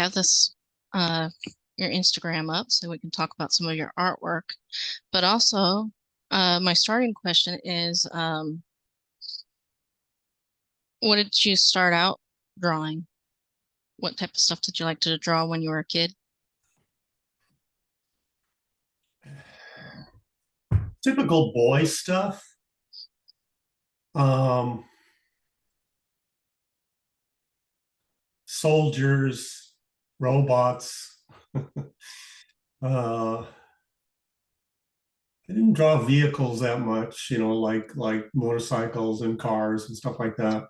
have this your Instagram up so we can talk about some of your artwork. But also, my starting question is, what did you start out drawing? What type of stuff did you like to draw when you were a kid? Typical boy stuff. Um, Soldiers, robots. I didn't draw vehicles that much, like motorcycles and cars and stuff like that.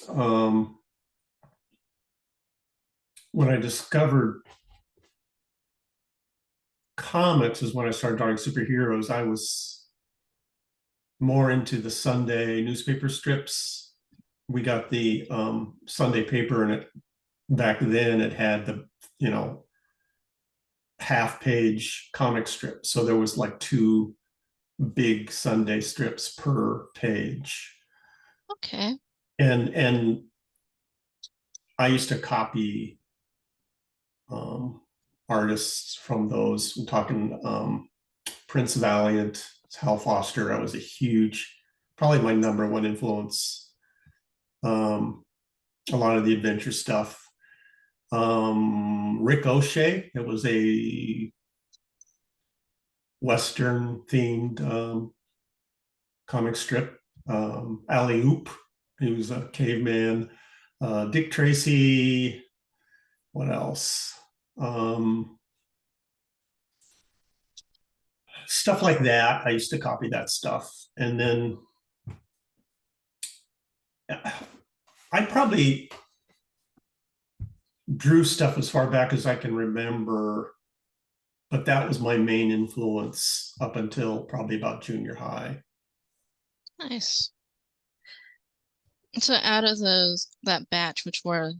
Um, when I discovered comics is when I started drawing superheroes. I was more into the Sunday newspaper strips. We got the Sunday paper, and it back then it had the you know half page comic strip. So there was like two big Sunday strips per page. Okay. And I used to copy um, artists from those. I'm talking Prince Valiant, Hal Foster. I was a huge, probably my number one influence. Um, a lot of the adventure stuff. Rick O'Shea. It was a Western themed comic strip. Alley Oop. He was a caveman. Dick Tracy. What else? Um, Stuff like that. I used to copy that stuff. And then I probably drew stuff as far back as I can remember, but that was my main influence up until probably about junior high. Nice. So out of that batch, which were,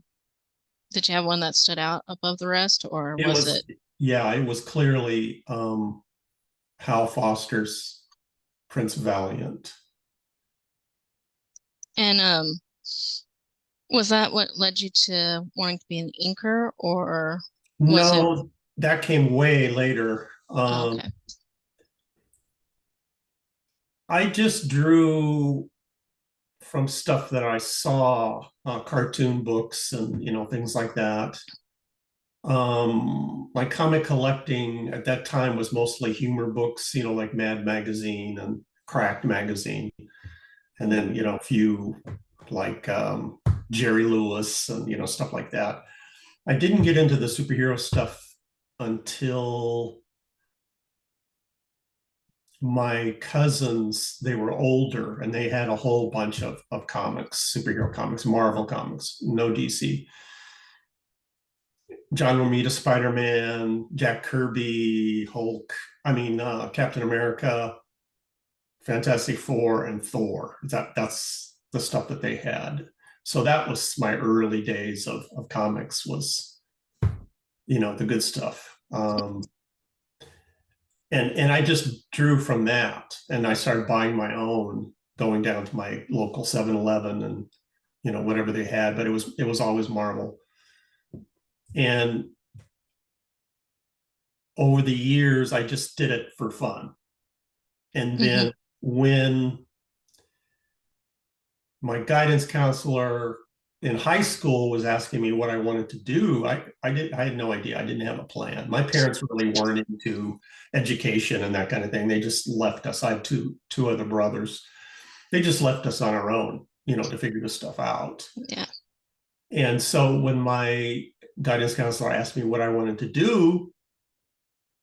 did you have one that stood out above the rest, or It was was, it? yeah, it was clearly Hal Foster's Prince Valiant. And was that what led you to wanting to be an inker, or was it? No, that came way later. Oh, okay. I just drew from stuff that I saw, cartoon books and things like that. My comic collecting at that time was mostly humor books, like Mad Magazine and Cracked Magazine, and then a few like Jerry Lewis and stuff like that. I didn't get into the superhero stuff until my cousins. They were older and they had a whole bunch of comics, superhero comics, Marvel comics, no DC. John Romita Spider-Man, Jack Kirby, Hulk, Captain America, Fantastic Four, and Thor. That's the stuff that they had. So that was my early days of comics, was the good stuff. And I just drew from that, and I started buying my own, going down to my local 7-Eleven and whatever they had, but it was always Marvel. And over the years, I just did it for fun. And Hmm. then when my guidance counselor in high school was asking me what I wanted to do, I had no idea. I didn't have a plan. My parents really weren't into education and that kind of thing. They just left us. I have two other brothers. They just left us on our own, to figure this stuff out. Yeah. And so when my guidance counselor asked me what I wanted to do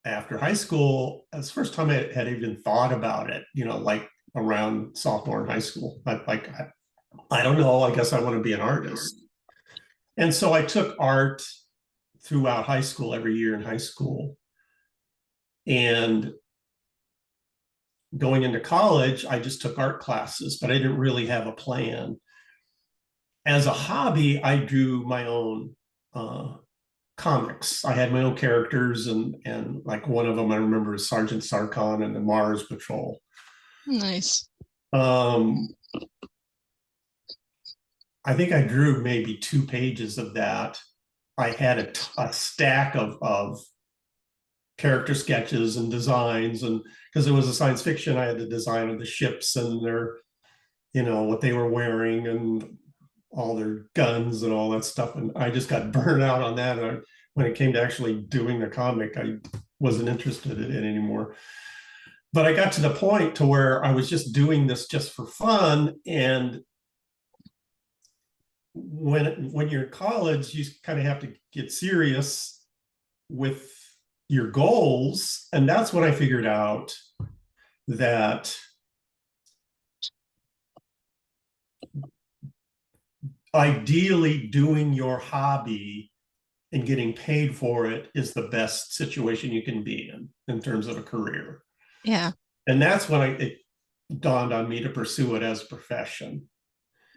after high school, that's the first time I had even thought about it, like around sophomore in high school. I don't know, I guess I want to be an artist. And so I took art throughout high school, every year in high school. And going into college, I just took art classes, but I didn't really have a plan. As a hobby, I drew my own comics. I had my own characters, and like one of them I remember is Sergeant Sarkon and the Mars Patrol. Nice. Um, I think I drew maybe 2 pages of that, I had a stack of character sketches and designs, and because it was a science fiction, I had the design of the ships and their, what they were wearing and all their guns and all that stuff. And I just got burned out on that. And when it came to actually doing the comic, I wasn't interested in it anymore. But I got to the point to where I was just doing this just for fun. And when you're in college, you kind of have to get serious with your goals. And that's when I figured out that ideally doing your hobby and getting paid for it is the best situation you can be in terms of a career. Yeah. And that's when it dawned on me to pursue it as a profession.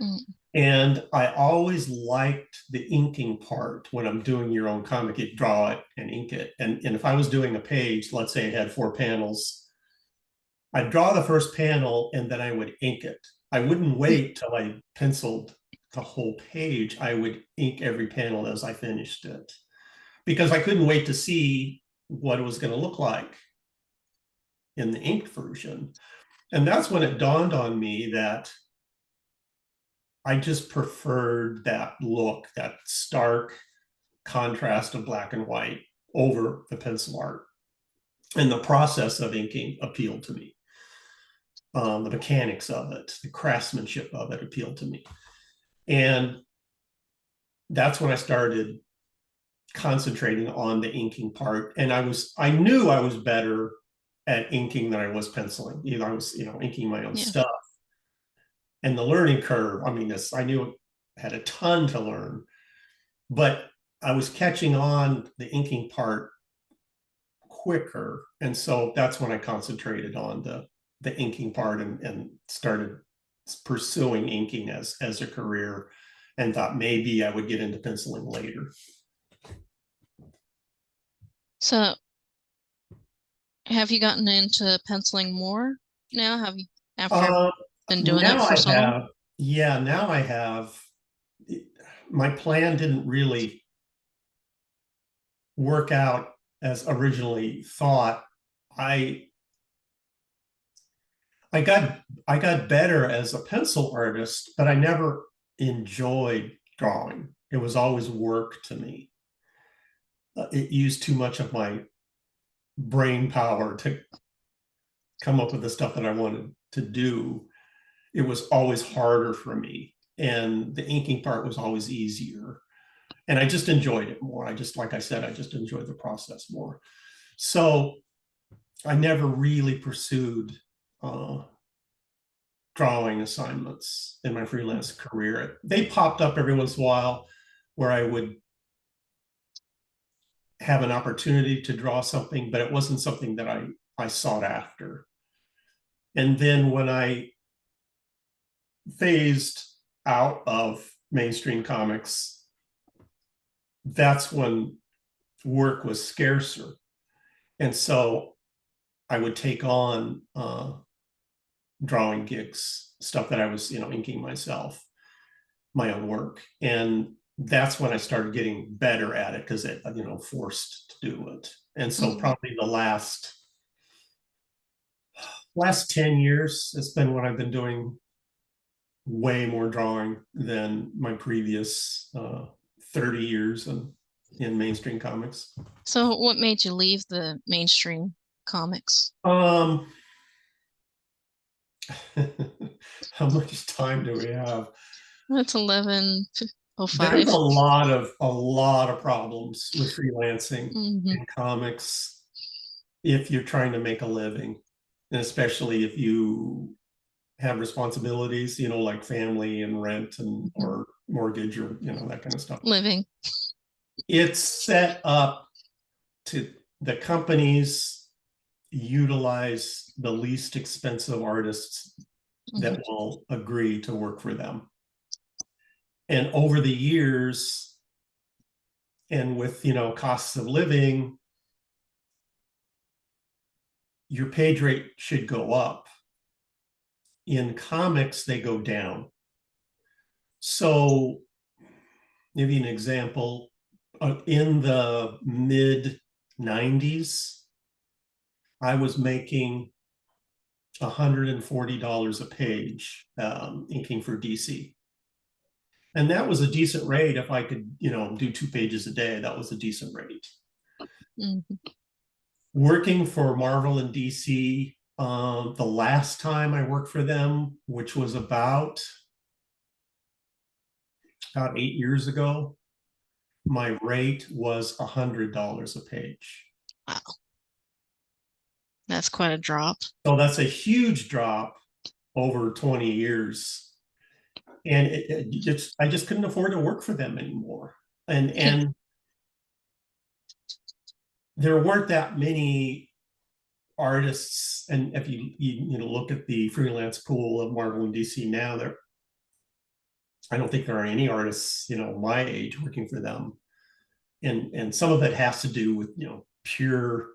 Mm. And I always liked the inking part. When I'm doing your own comic, you draw it and ink it. And if I was doing a page, let's say it had 4 panels, I'd draw the first panel and then I would ink it. I wouldn't wait till I penciled the whole page. I would ink every panel as I finished it because I couldn't wait to see what it was going to look like in the inked version. And that's when it dawned on me that I just preferred that look, that stark contrast of black and white over the pencil art. And the process of inking appealed to me. The mechanics of it, the craftsmanship of it appealed to me. And that's when I started concentrating on the inking part. And I knew I was better at inking than I was penciling. I was, inking my own Yeah. stuff. And the learning curve, I mean, I knew I had a ton to learn, but I was catching on the inking part quicker. And so that's when I concentrated on the inking part and started pursuing inking as a career, and thought maybe I would get into penciling later. So have you gotten into penciling more now? Have you, after Uh, been doing it Now for I so long? have, yeah, now I have. My plan didn't really work out as originally thought. I I got better as a pencil artist, but I never enjoyed drawing. It was always work to me. It used too much of my brain power to come up with the stuff that I wanted to do. It was always harder for me, and the inking part was always easier. And I just enjoyed it more. Like I said, I just enjoyed the process more. So I never really pursued uh, drawing assignments in my freelance career. They popped up every once in a while where I would have an opportunity to draw something, but it wasn't something that I sought after. And then when I phased out of mainstream comics, that's when work was scarcer. And so I would take on drawing gigs, stuff that I was, inking myself, my own work. And that's when I started getting better at it because it, forced to do it. And so Mm. probably the last 10 years, it's been when I've been doing way more drawing than my previous 30 years in mainstream comics. So what made you leave the mainstream comics? Um, how much time do we have? That's 11:05. There's a lot of problems with freelancing Hmm. in comics if you're trying to make a living, and especially if you have responsibilities, like family and rent and Hmm. or mortgage or that kind of stuff. Living. It's set up to the companies utilize the least expensive artists Hmm. that will agree to work for them. And over the years, and with costs of living, your page rate should go up. In comics, they go down. So maybe an example, in the mid 90s, I was making $140 a page inking for DC. And that was a decent rate. If I could, do 2 pages a day, that was a decent rate. Mhm. Working for Marvel and DC, the last time I worked for them, which was about 8 years ago, my rate was $100 a page. Wow, that's quite a drop. So that's a huge drop over 20 years. And I just couldn't afford to work for them anymore. And Yeah. and there weren't that many artists. And if you look at the freelance pool of Marvel and DC now, I don't think there are any artists, my age working for them. And some of it has to do with, pure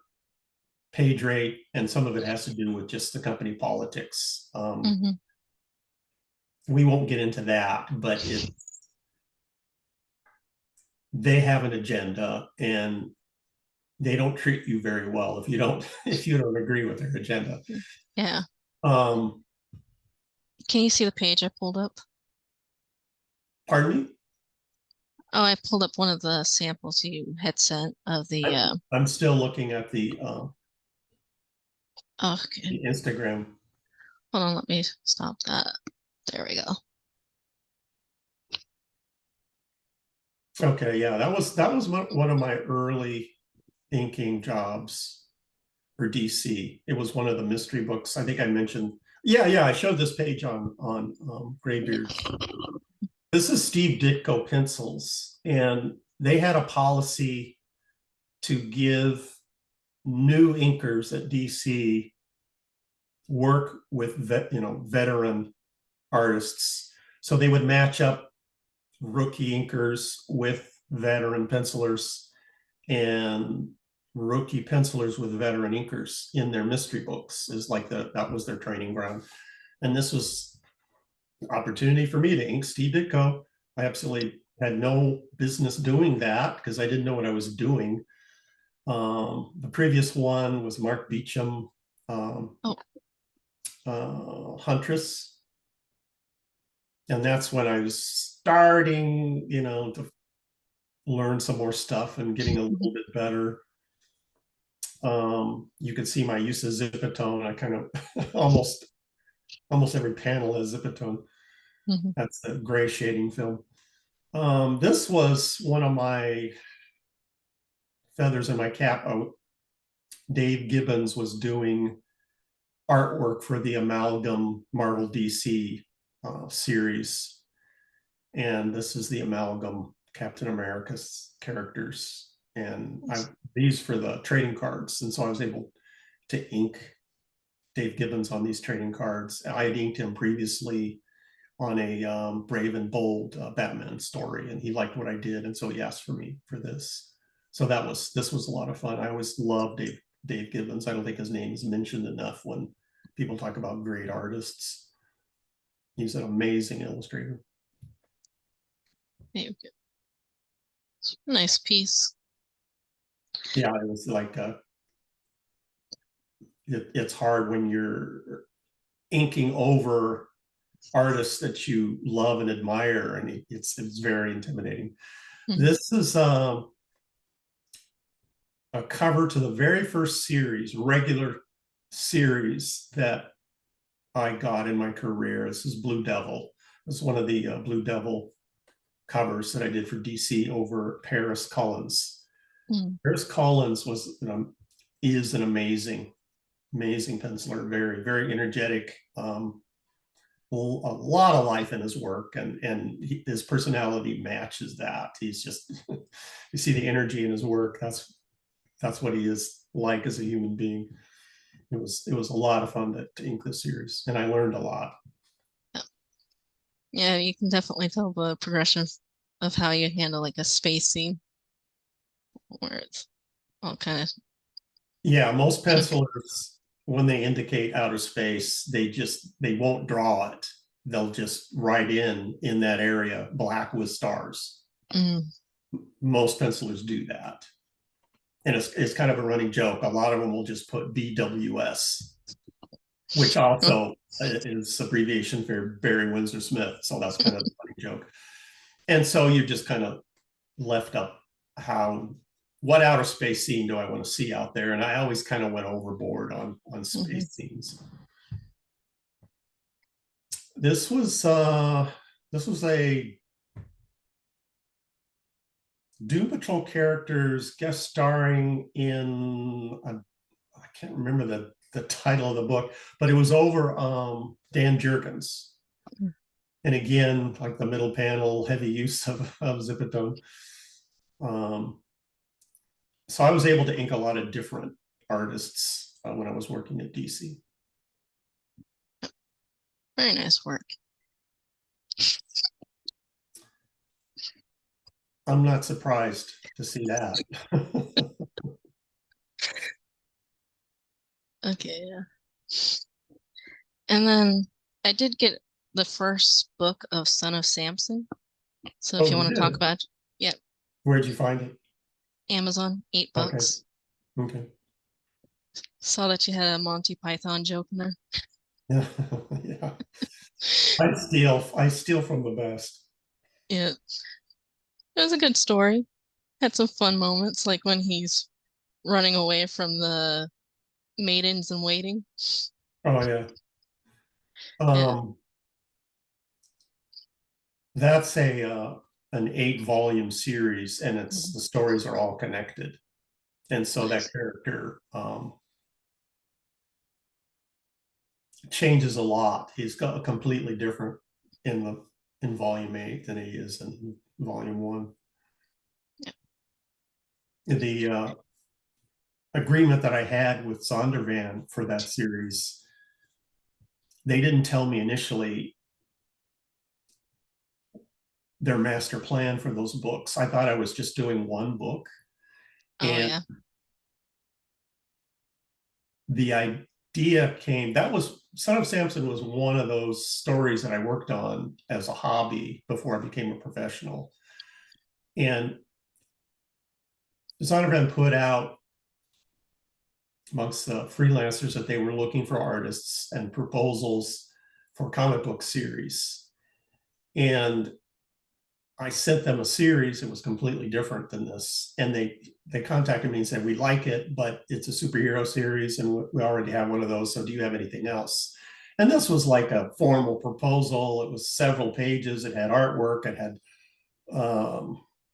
page rate, and some of it has to do with just the company politics. Hmm. We won't get into that, but they have an agenda, and they don't treat you very well if you don't if you don't agree with their agenda. Yeah. Um, Can you see the page I pulled up? Pardon me? Oh, I pulled up one of the samples you had sent of the I'm still looking at the oh, okay. Instagram. Hold on, let me stop that. There we go. Okay, yeah, that was one of my early inking jobs for DC. It was one of the mystery books. I think I mentioned. Yeah, I showed this page on Graybeard's. This is Steve Ditko pencils, and they had a policy to give new inkers at DC work with veteran artists. So they would match up rookie inkers with veteran pencilers, and rookie pencilers with veteran inkers in their mystery books is like that was their training ground. And this was an opportunity for me to ink Steve Ditko. I absolutely had no business doing that because I didn't know what I was doing. The previous one was Mark Beecham, um, Oh, Huntress. And that's when I was starting, to learn some more stuff and getting a mhm, little bit better. You could see my use of Zipatone. I kind of almost every panel has Zipatone. mhm. That's the gray shading film. This was one of my feathers in my cap. Dave Gibbons was doing artwork for the Amalgam Marvel DC series, and this is the Amalgam Captain America's characters. And these for the trading cards, and so I was able to ink Dave Gibbons on these trading cards. I had inked him previously on a Brave and Bold Batman story, and he liked what I did, and so he asked for me for this. So this was a lot of fun. I always loved Dave Gibbons. I don't think his name is mentioned enough when people talk about great artists. He's an amazing illustrator. There we go. Nice piece. Yeah, it was like it's hard when you're inking over artists that you love and admire, and it's very intimidating. Mhm. This is a cover to the very first series, regular series that I got in my career. This is Blue Devil. This is one of the Blue Devil covers that I did for DC over Paris Collins. Mm. Paris Collins is an amazing penciler, very, very energetic. A lot of life in his work, and his personality matches that. He's just you see the energy in his work. That's what he is like as a human being. It was a lot of fun to ink this series, and I learned a lot. Yeah, you can definitely tell the progression of how you handle like a space scene where it's all kind of Yeah, most pencilers, when they indicate outer space, they won't draw it. They'll just write in that area black with stars. mm. Most pencilers do that. And it's kind of a running joke. A lot of them will just put BWS, which also is abbreviation for Barry Windsor Smith. So that's kind of a funny joke. And so you just kind of left up what outer space scene do I want to see out there? And I always kind of went overboard on space scenes. This was a Doom Patrol characters guest starring in I can't remember the title of the book, but it was over Dan Jurgens. And again, like the middle panel, heavy use of Zipatone. So I was able to ink a lot of different artists when I was working at DC. Very nice work. I'm not surprised to see that. Okay, yeah. And then I did get the first book of Son of Samson. So if Oh, you you want to talk did? about, yeah, Where'd you find it? Amazon, Okay. $8. Okay. Saw that you had a Monty Python joke in there. Yeah. Yeah. I steal from the best. Yeah, it was a good story. Had some fun moments, like when he's running away from the maidens in waiting. Oh yeah. Yeah. Um, that's a an 8 volume series, and it's Mhm. the stories are all connected, and so that character changes a lot. He's got a completely different in volume 8 than he is in volume 1. Yeah. The agreement that I had with Zondervan for that series, they didn't tell me initially their master plan for those books. I thought I was just doing one book. Oh And yeah. the idea came, that was Son of Samson was one of those stories that I worked on as a hobby before I became a professional. And Zondervan put out amongst the freelancers that they were looking for artists and proposals for comic book series. And I sent them a series. It was completely different than this. And they contacted me and said, we like it, but it's a superhero series and we already have one of those. So do you have anything else? And this was like a formal proposal. It was several pages. It had artwork. It had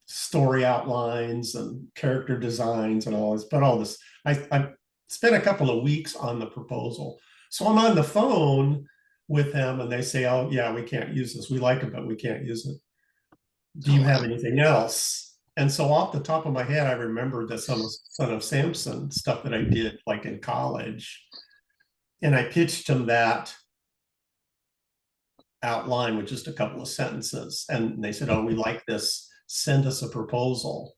story outlines and character designs and all this. But all this, I spent a couple of weeks on the proposal. So I'm on the phone with them and they say, oh, yeah, we can't use this. We like it, but we can't use it. Do Oh you have wow. anything else? And so off the top of my head, I remembered the Son of Samson stuff that I did like in college. And I pitched him that outline with just a couple of sentences. And they said, oh, we like this. Send us a proposal.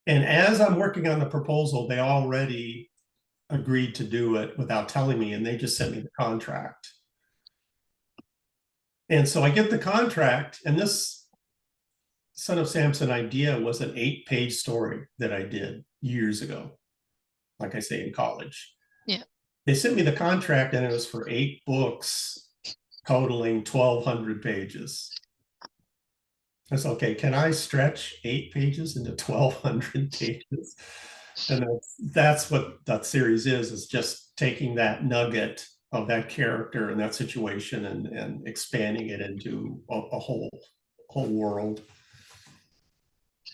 And as I'm working on the proposal, they already agreed to do it without telling me. And they just sent me the contract. And so I get the contract, and this Son of Samson idea was an 8-page story that I did years ago, like I say, in college. Yeah. They sent me the contract, and it was for 8 books totaling 1,200 pages. I said, okay, can I stretch 8 pages into 1,200 pages? And that's what that series is just taking that nugget of that character and that situation and expanding it into a whole world.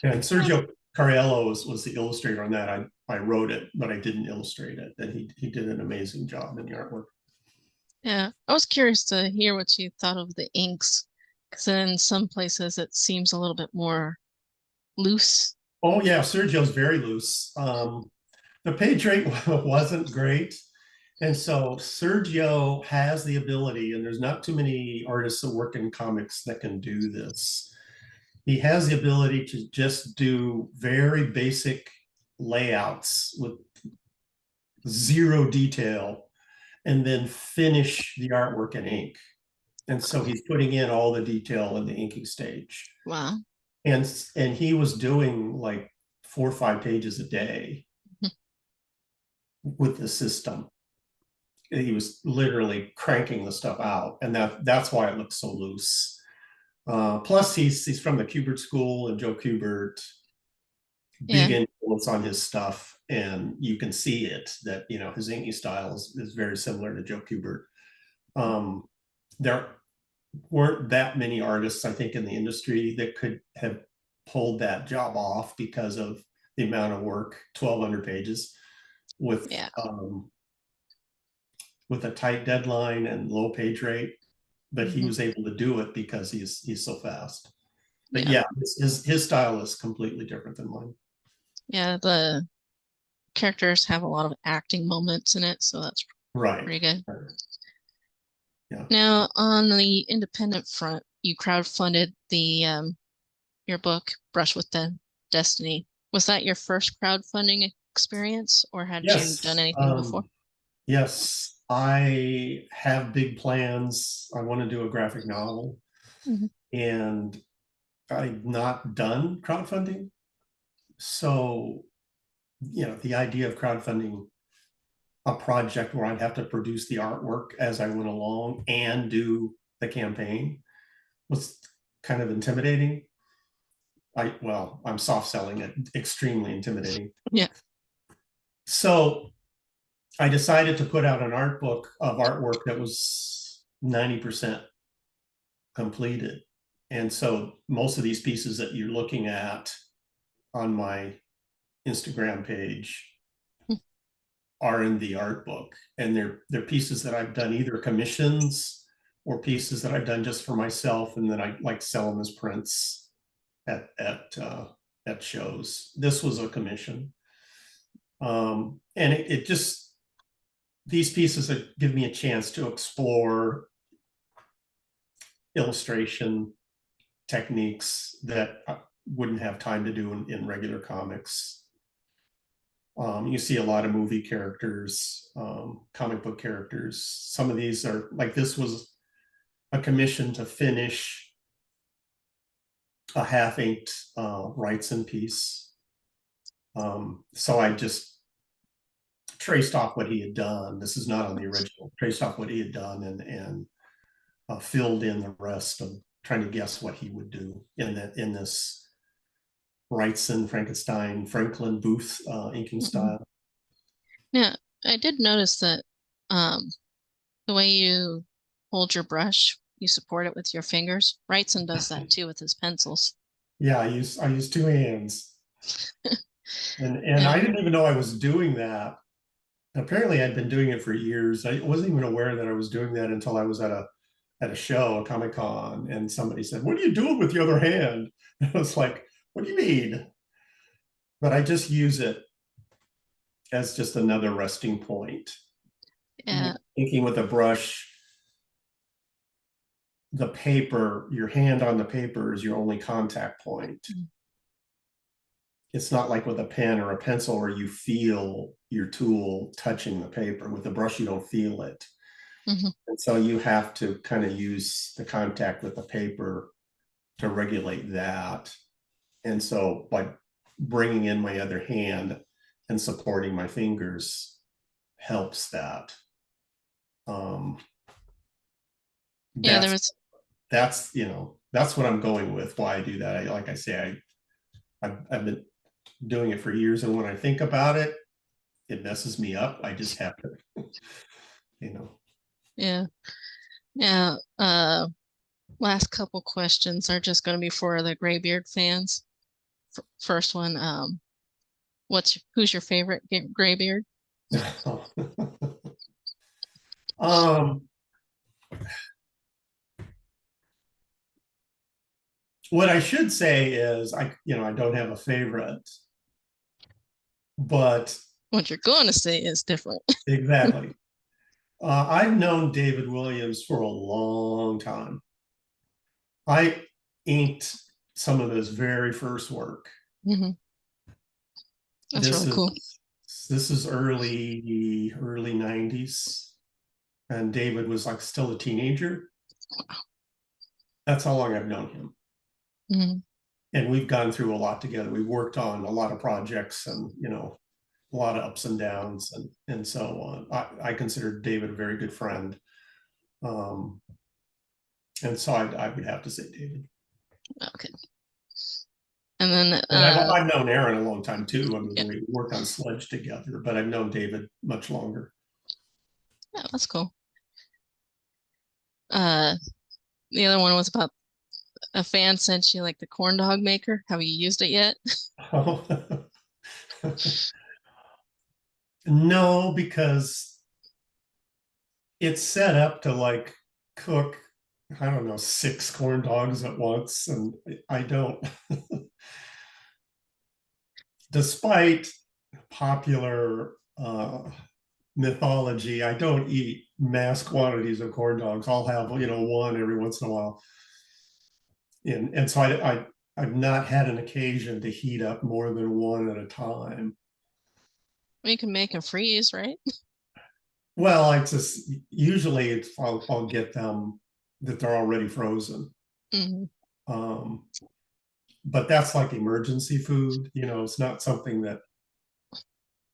And Sergio Cariello was the illustrator on that. I wrote it, but I didn't illustrate it. And he did an amazing job in the artwork. Yeah. I was curious to hear what you thought of the inks, because in some places it seems a little bit more loose. Oh yeah, Sergio's very loose. The page rate wasn't great. And so Sergio has the ability, and there's not too many artists that work in comics that can do this. He has the ability to just do very basic layouts with zero detail and then finish the artwork in ink. And so he's putting in all the detail in the inking stage. Wow. and he was doing like 4 or 5 pages a day with the system. He was literally cranking the stuff out, and that's why it looks so loose. Plus, he's from the Kubert school, and Joe Kubert, big Yeah, influence on his stuff, and you can see it that his inky style is very similar to Joe Kubert. There weren't that many artists, I think, in the industry that could have pulled that job off because of the amount of work, 1,200 pages with yeah, with a tight deadline and low page rate. But he hmm was able to do it because he's so fast. But yeah, yeah, his style is completely different than mine. yeah. The characters have a lot of acting moments in it, so that's Right. pretty good. Right. Yeah. Now, on the independent front, you crowdfunded the your book, Brush with the Destiny. Was that your first crowdfunding experience, or had you done Yes. anything before? Yes. I have big plans. I want to do a graphic novel, Hmm. and I've not done crowdfunding. So, the idea of crowdfunding a project where I'd have to produce the artwork as I went along and do the campaign was kind of intimidating. I'm soft selling it, extremely intimidating. Yeah. So I decided to put out an art book of artwork that was 90% completed. And so most of these pieces that you're looking at on my Instagram page are in the art book. And they're pieces that I've done, either commissions or pieces that I've done just for myself, and then I like sell them as prints at shows. This was a commission. And it just, these pieces that give me a chance to explore illustration techniques that I wouldn't have time to do in regular comics. You see a lot of movie characters, comic book characters. Some of these are like, this was a commission to finish a half inked Wrightson piece. So I just traced off what he had done. This is not on the original. Traced off what he had done, and filled in the rest of trying to guess what he would do in this Wrightson, Frankenstein, Franklin Booth inking Hmm. style. Now, I did notice that um, the way you hold your brush, you support it with your fingers. Wrightson does that too with his pencils. Yeah, I use two hands, and I Yeah. didn't even know I was doing that. Apparently, I'd been doing it for years. I wasn't even aware that I was doing that until I was at a show, a Comic Con, and somebody said, "What are you doing with the other hand?" And I was like, "What do you mean?" But I just use it as just another resting point. Yeah. Inking with a brush, the paper, your hand on the paper is your only contact point. It's not like with a pen or a pencil where you feel your tool touching the paper. With a brush, you don't feel it. Hmm. And so you have to kind of use the contact with the paper to regulate that. And so by bringing in my other hand and supporting my fingers helps that. Um, Yeah, there that's was, that's what I'm going with. Why I do that. Like I say, I've been doing it for years, and when I think about it, it messes me up. I just have to, you know. yeah. Yeah. Last couple questions are just going to be for the Graybeard fans. First one, who's your favorite Graybeard? um, what I should say is I don't have a favorite, but What you're going to say is different. exactly. I've known David Williams for a long time. I inked some of his very first work. Hmm. That's This really is cool. this is early 90s, and David was like still a teenager. That's how long I've known him. Hmm. and we've gone through a lot together. We've worked on a lot of projects, and a lot of ups and downs, and so on. I consider David a very good friend, um, and so I would have to say David. Okay. And then And I've known Aaron a long time too. I yeah, mean, we worked on Sledge together, but I've known David much longer. yeah, that's cool. Uh the other one was about a fan sent you like the corn dog maker. Have you used it yet? No, because it's set up to like cook, I don't know, 6 corn dogs at once, and I don't. Despite popular mythology, I don't eat mass quantities of corn dogs. I'll have one every once in a while, and so I've not had an occasion to heat up more than one at a time. You can make and freeze, right? Well, I just usually I'll get them that they're already frozen. Hmm. Um, but that's like emergency food. It's not something that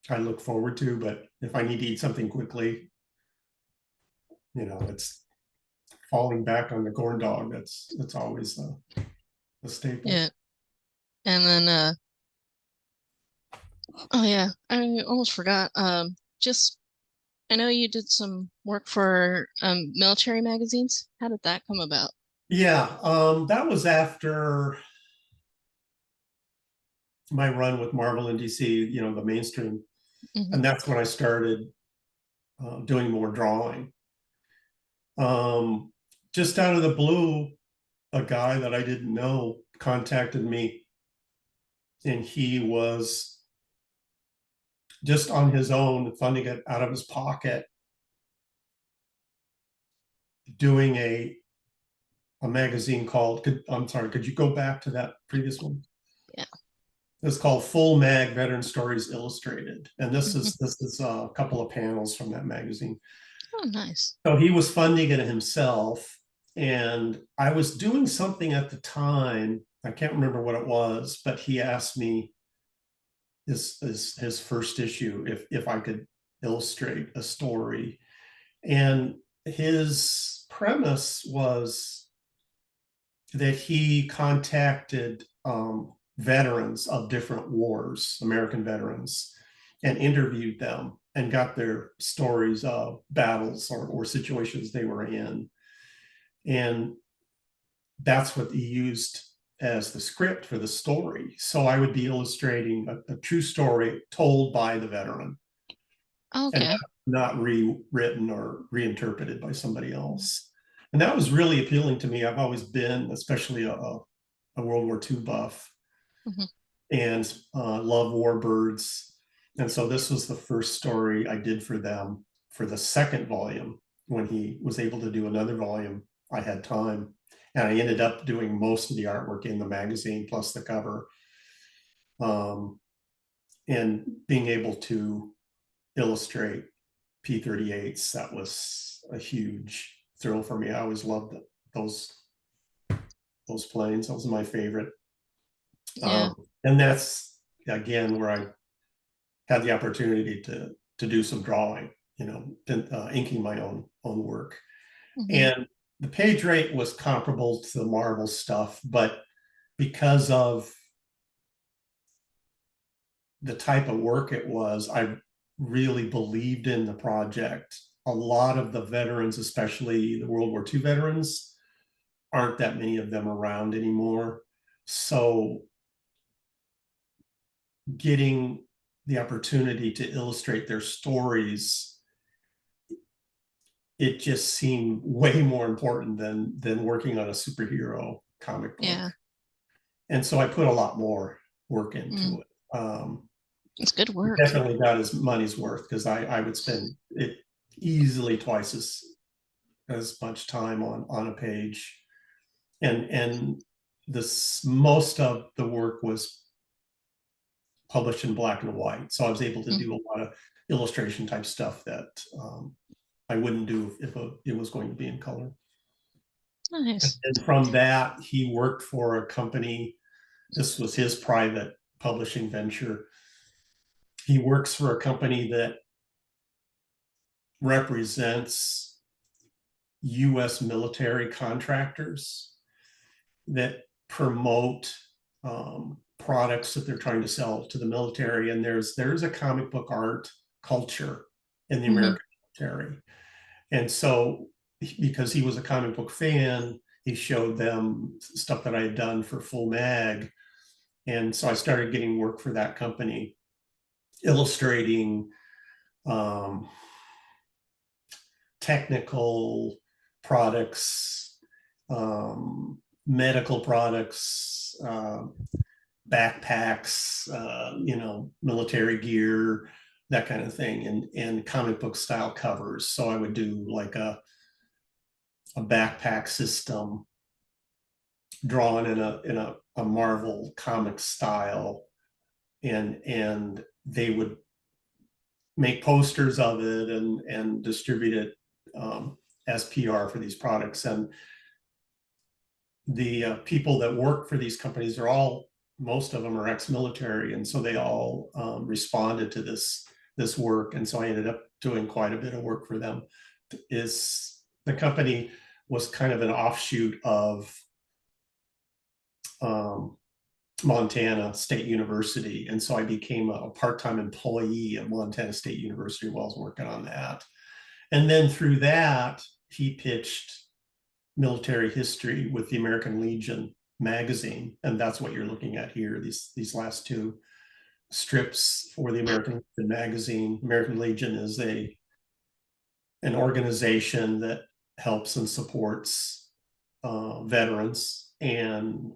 I look forward to. But if I need to eat something quickly, it's falling back on the corn dog. That's always a staple. Yeah. And then oh yeah, I almost forgot. Just I know you did some work for military magazines. How did that come about? Yeah, that was after my run with Marvel and DC. The mainstream, Hmm. and that's when I started doing more drawing. Um, just out of the blue, a guy that I didn't know contacted me, and he was just on his own, funding it out of his pocket, doing a magazine called. I'm sorry, could you go back to that previous one? Yeah. It's called Full Mag Veteran Stories Illustrated, and this Hmm. is this is a couple of panels from that magazine. Oh, nice. So he was funding it himself, and I was doing something at the time. I can't remember what it was, but he asked me his first issue if I could illustrate a story, and his premise was that he contacted veterans of different wars, American veterans, and interviewed them and got their stories of battles or situations they were in. And that's what he used as the script for the story. So I would be illustrating a true story told by the veteran and Okay. not rewritten or reinterpreted by somebody else. And that was really appealing to me. I've always been, especially a World War II buff, Hmm. and love warbirds. And so this was the first story I did for them for the second volume. When he was able to do another volume, I had time. And I ended up doing most of the artwork in the magazine plus the cover. Um, and being able to illustrate P-38s, that was a huge thrill for me. I always loved those those planes. Those are my favorite. Yeah. And that's again where I had the opportunity to do some drawing, inking my own work. Hmm. And the page rate was comparable to the Marvel stuff, but because of the type of work it was, I really believed in the project. A lot of the veterans, especially the World War II veterans, aren't that many of them around anymore. So getting the opportunity to illustrate their stories, it just seemed way more important than working on a superhero comic book. Yeah. And so I put a lot more work Mm. into it. It's good work. Definitely got his money's worth, because I would spend it easily twice as much time on a page. And this most of the work was published in black and white. So I was able to Mm. do a lot of illustration type stuff that I wouldn't do if it was going to be in color. Nice. And from that, he worked for a company This was his private publishing venture. He works for a company that represents US military contractors that promote products that they're trying to sell to the military. And there's a comic book art culture in the Hmm. American military. And so, because he was a comic book fan, he showed them stuff that I had done for Full Mag. And so I started getting work for that company, illustrating um, technical products, medical products, backpacks, military gear, that kind of thing, and comic book style covers. So I would do like a backpack system drawn in a Marvel comic style, and they would make posters of it and distribute it as PR for these products. And the people that work for these companies are all, most of them are ex-military, and so they all responded to this work, and so I ended up doing quite a bit of work for them. Is the company was kind of an offshoot of um, Montana State University, and so I became a part-time employee at Montana State University while I was working on that. And then through that, he pitched military history with the American Legion magazine, and that's what you're looking at here. These last two strips for the American Legion magazine. American Legion is an organization that helps and supports veterans, and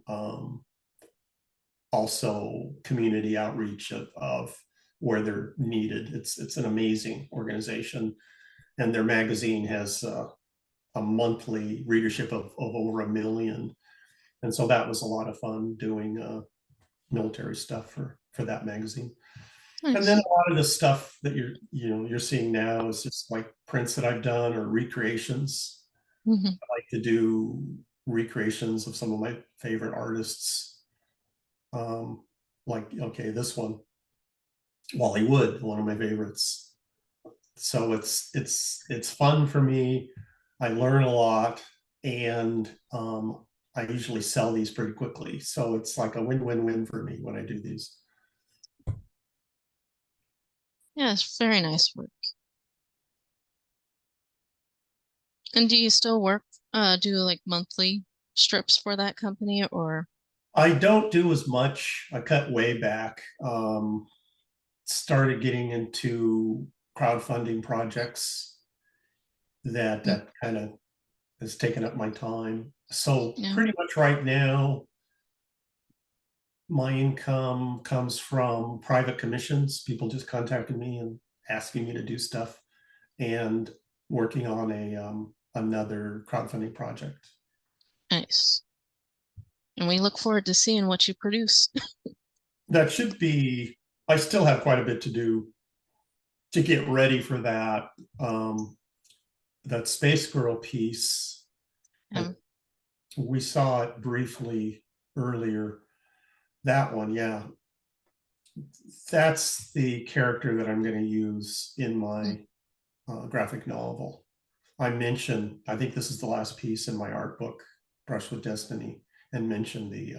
also community outreach of where they're needed. It's an amazing organization, and their magazine has a monthly readership of over 1 million. And so that was a lot of fun doing military stuff for that magazine. And then Nice. a lot of the stuff that you're seeing now is just like prints that I've done or recreations. Hmm. I like to do recreations of some of my favorite artists. Um, like, okay, this one, Wally Wood, one of my favorites. So it's fun for me. I learn a lot, and I usually sell these pretty quickly. So it's like a win-win-win for me when I do these. Yeah, it's very nice work. And do you still work, do like monthly strips for that company or? I don't do as much. I cut way back. Started getting into crowdfunding projects Mm, that kind of has taken up my time. So yeah, pretty much right now, my income comes from private commissions, people just contacting me and asking me to do stuff, and working on another crowdfunding project. nice. And we look forward to seeing what you produce. That should be, I still have quite a bit to do to get ready for that. That Space Girl piece, I, Um, we saw it briefly earlier. That one, yeah, that's the character that I'm going to use in mm, my graphic novel. I mentioned, I think this is the last piece in my art book, Brush with Destiny, and mentioned the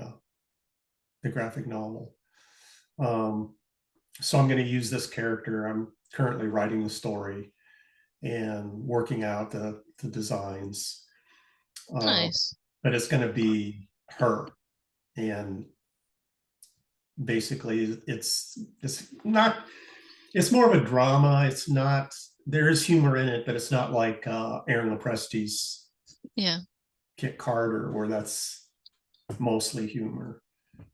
graphic novel. Um, so I'm going to use this character. I'm currently writing the story and working out the designs, uh, nice. but it's going to be her. And basically, it's not. It's more of a drama. It's not. There is humor in it, but it's not like Aaron Lopresti's Yeah. Kit Carter, where that's mostly humor.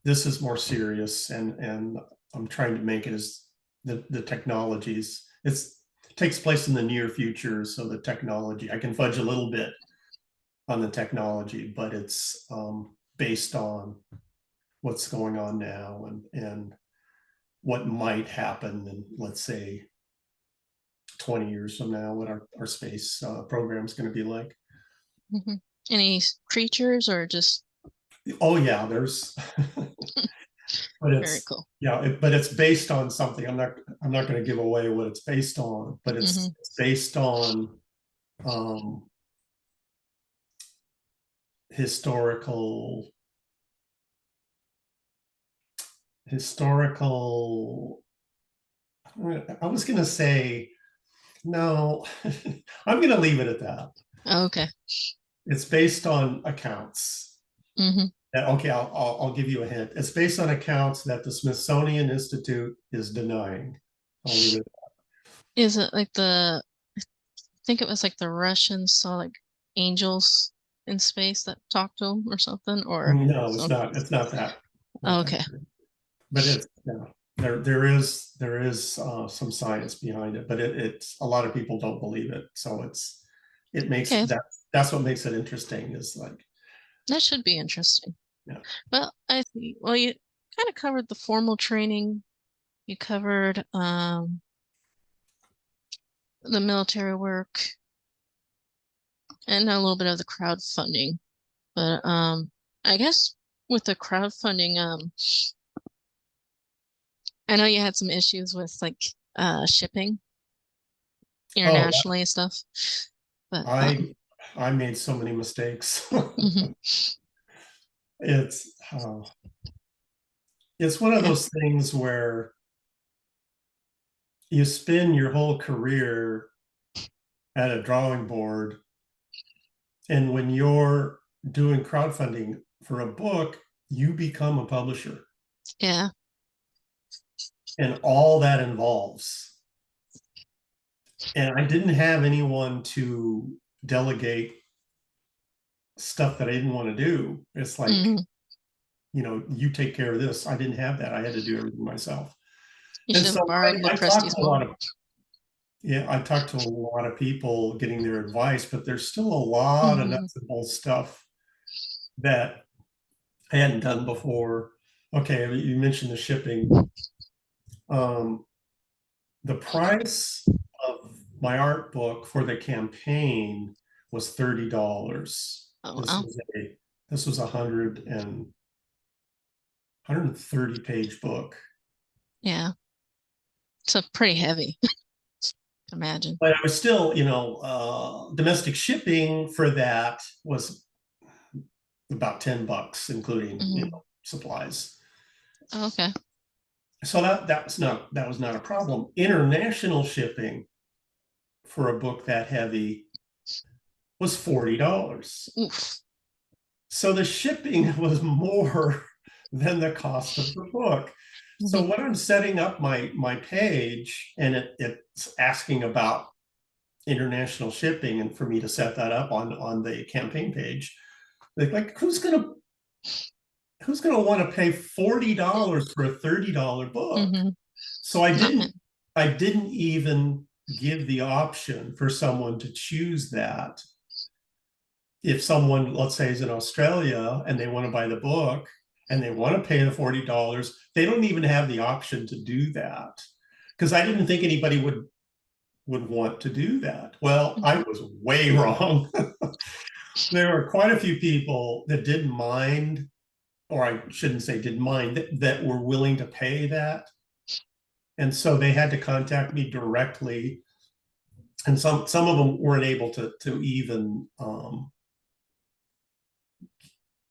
This is more serious, and I'm trying to make it as the technologies. It takes place in the near future, so the technology I can fudge a little bit on the technology, but it's based on what's going on now, and what might happen in, let's say, 20 years from now, what our space program is going to be like. Hmm. Any creatures or just? Oh yeah, there's but Very it's cool. yeah, but it's based on something. I'm not going to give away what it's based on, but Hmm. it's based on um, historical historical. I was going to say no. I'm going to leave it at that. Okay. It's based on accounts. Hmm. Okay, I'll give you a hint. It's based on accounts that the Smithsonian Institute is denying. I'll leave it. Is it like I think it was like the Russians saw like angels in space that talked to them or something, or No, it's so. not. It's not that. Not that. Okay. But it's yeah. There is some science behind it, but it's a lot of people don't believe it. So it makes Okay. that's what makes it interesting. Is like That should be interesting. yeah. Well, I see. Well, you kind of covered the formal training. You covered the military work and a little bit of the crowdfunding. But I guess with the crowdfunding, I know you had some issues with like shipping Oh, internationally and stuff. But I I made so many mistakes. mhm, it's it's one of okay. those things where you spend your whole career at a drawing board, and when you're doing crowdfunding for a book, you become a publisher, Yeah. and all that involves. And I didn't have anyone to delegate stuff that I didn't want to do. It's like, Hmm. you take care of this. I didn't have that. I had to do everything myself. You And should so have borrowed I talked Lopresti's to a lot mom. of yeah, I talked to a lot of people getting their advice, but there's still a lot of Hmm. nuts and bolts stuff that I hadn't done before. Okay, you mentioned the shipping. Um, the price of my art book for the campaign was $30. Oh, This wow. was a this was a 130 page book. Yeah. It's a pretty heavy, imagine. But I was still, domestic shipping for that was about $10, including, Hmm. supplies. Okay. So that was not a problem. International shipping for a book that heavy was $40. Oof. So the shipping was more than the cost of the book. So Hmm. when I'm setting up my page and it's asking about international shipping and for me to set that up on the campaign page, like who's gonna want to pay $40 for a $30 book? Hmm. So Not many. I didn't even give the option for someone to choose that. If someone, let's say, is in Australia and they want to buy the book and they want to pay the $40, they don't even have the option to do that. Because I didn't think anybody would want to do that. Well, I Hmm. was way wrong. There were quite a few people that didn't mind, or I shouldn't say didn't mind, that were willing to pay that. And so they had to contact me directly. And some of them weren't able to even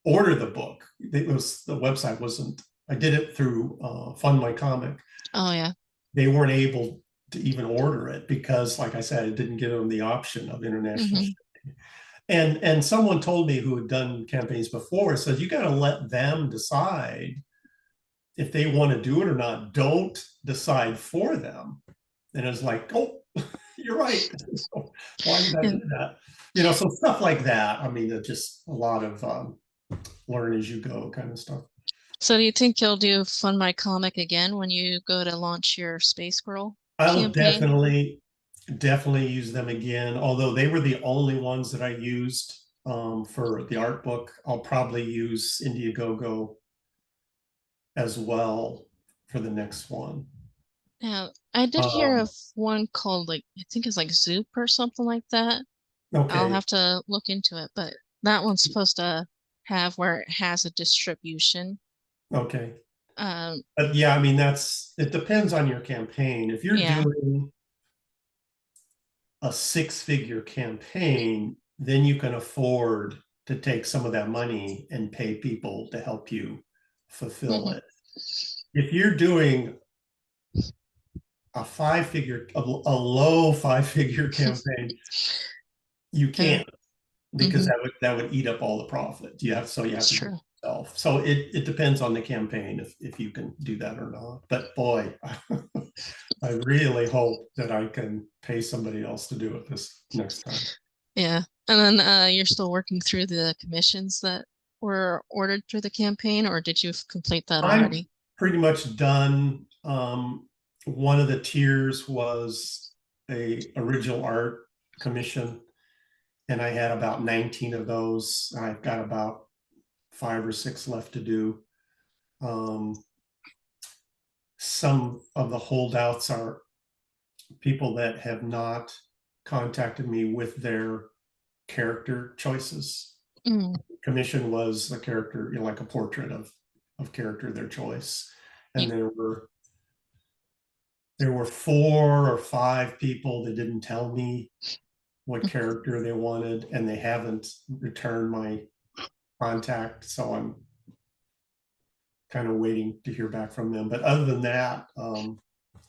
order the book. The website wasn't. I did it through Fund My Comic. Oh, yeah. They weren't able to even order it because, like I said, it didn't give them the option of international Hmm. shipping. And someone told me who had done campaigns before said you got to let them decide if they want to do it or not. Don't decide for them. And it's like, oh, you're right. Why did I do Yeah. that? So stuff like that. I mean, it's just a lot of learn as you go kind of stuff. So do you think you'll do Fund My Comic again when you go to launch your Space Girl I'll campaign? definitely use them again. Although they were the only ones that I used for the art book, I'll probably use Indiegogo as well for the next one. Yeah, I did hear Um, of one called like I think it's like Zoop or something like that. I'll okay, have to look into it, but that one's supposed to have where it has a distribution. okay. But yeah, I mean, it depends on your campaign. If you're yeah. doing a six-figure campaign, then you can afford to take some of that money and pay people to help you fulfill Hmm. it. If you're doing a low five-figure campaign, you Yeah. can't, because Hmm. that would eat up all the profit. You have It's to do it true. yourself. So it depends on the campaign if you can do that or not. But boy, I really hope that I can pay somebody else to do it this next time. Yeah. And then you're still working through the commissions that were ordered through the campaign, or did you complete that I'm already? pretty much done. One of the tiers was a original art commission, and I had about 19 of those. I've got about 5 or 6 left to do. Um, some of the holdouts are people that have not contacted me with their character choices. Mm, Commission was a character, like a portrait of character of their choice, and you, there were 4 or 5 people that didn't tell me what character they wanted, and they haven't returned my contact. So I'm kind of waiting to hear back from them. But other than that,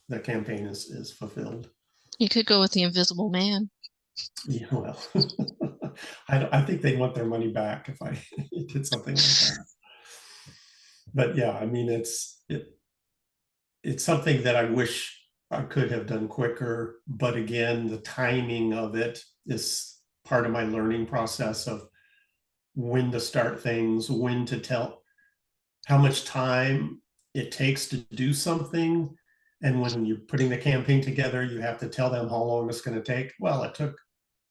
the campaign is fulfilled. you could go with the Invisible Man. Yeah, well, I think they want their money back if I did something like that. But yeah, I mean, it's something that I wish I could have done quicker. But again, the timing of it is part of my learning process of when to start things, when to tell, how much time it takes to do something. And when you're putting the campaign together, you have to tell them how long it's going to take. Well,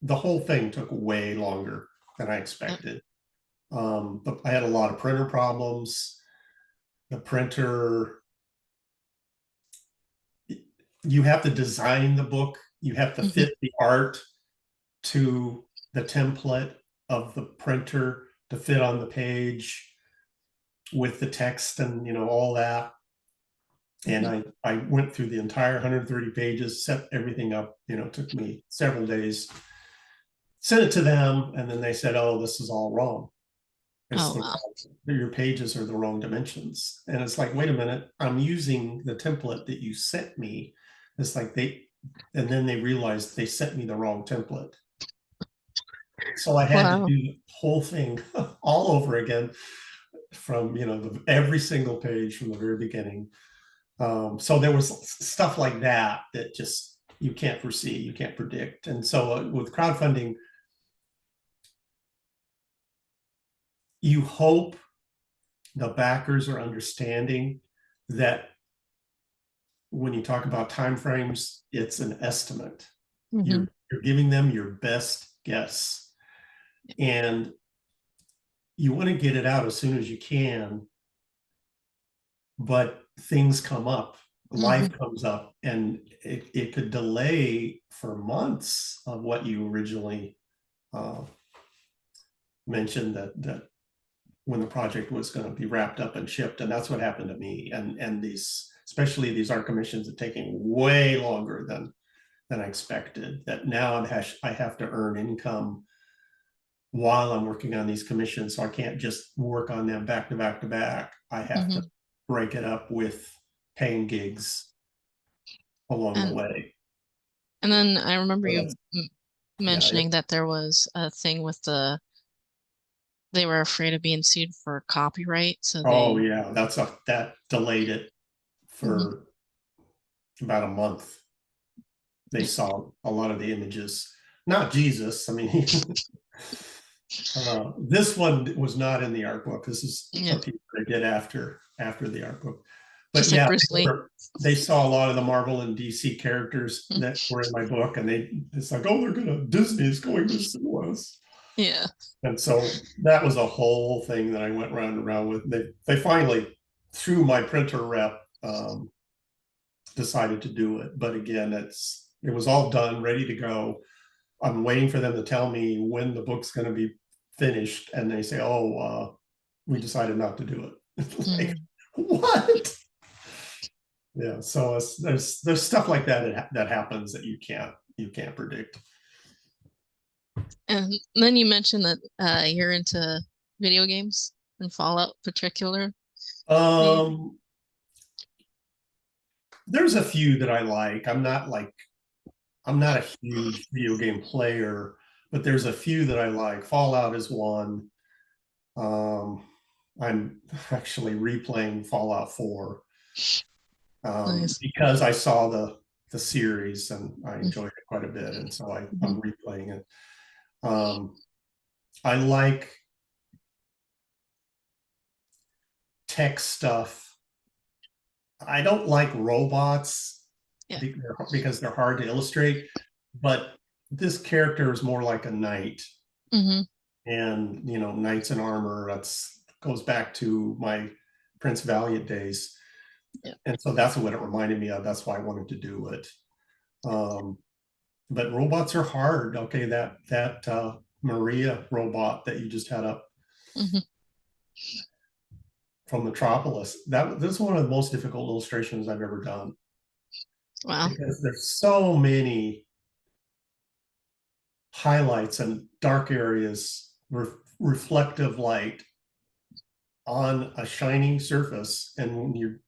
the whole thing took way longer than I Uh, expected. But I had a lot of printer problems. The printer, you have to design the book, you have to mhm, fit the art to the template of the printer to fit on the page with the text and all that. And mhm. I went through the entire 130 pages, set everything up. It took me several days, sent it to them, and then they said, "Oh, this is all wrong. It's Oh, wow. your pages are the wrong dimensions." And it's like, wait a minute, I'm using the template that you sent me. It's like and then they realized they sent me the wrong template. So I had to do Wow. the whole thing all over again from, every single page from the very beginning. So there was stuff like that that just you can't foresee, you can't predict. And so with crowdfunding, you hope the backers are understanding that when you talk about timeframes, it's an estimate. Hmm. You're giving them your best guess, and you want to get it out as soon as you can. But things come up, Hmm. life comes up, and it could delay for months of what you originally uh, mentioned that when the project was going to be wrapped up and shipped. And that's what happened to me. And especially these art commissions are taking way longer than I expected. That now I have to earn income while I'm working on these commissions. So I can't just work on them back to back to back. I have to Hmm. break it up with paying gigs along the And way. and then I remember So you that's, yeah. mentioning that there was a thing with they were afraid of being sued for copyright, so Oh they. yeah. That delayed it Mhm. for about a month. They Yeah. saw a lot of the images, not Jesus. I mean, this one was not in the art book. This is Yeah, a piece I did after the art book. But just like yeah, Bruce Lee. they saw a lot of the Marvel and DC characters that were in my book, and it's like, oh, Disney's going to sue us. Yeah. And so that was a whole thing that I went round and round with. They finally, through my printer rep, decided to do it. But again, it was all done, ready to go. I'm waiting for them to tell me when the book's going to be finished, and they say, "Oh, we decided not to do it." Like, Mm. What? Yeah, so there's stuff like that happens that you can't predict. And then you mentioned that you're into video games and Fallout particular. Um, there's a few that I like. I'm not a huge video game player, but there's a few that I like. Fallout is one. Um, I'm actually replaying Fallout 4 Nice. because I saw the series and I enjoyed it quite a bit, and so Mm-hmm. I'm replaying it. Um, I like tech stuff. I don't like robots Yeah. because they're hard to illustrate, but this character is more like a knight, Mm-hmm. and knights in armor. That's goes back to my Prince Valiant days, Yeah. and so that's what it reminded me of. That's why I wanted to do it. Um, but robots are hard. Okay, that Maria robot that you just had up Mm-hmm. from Metropolis, this is one of the most difficult illustrations I've ever done Wow. because there's so many highlights and dark areas, reflective light on a shining surface. And when you're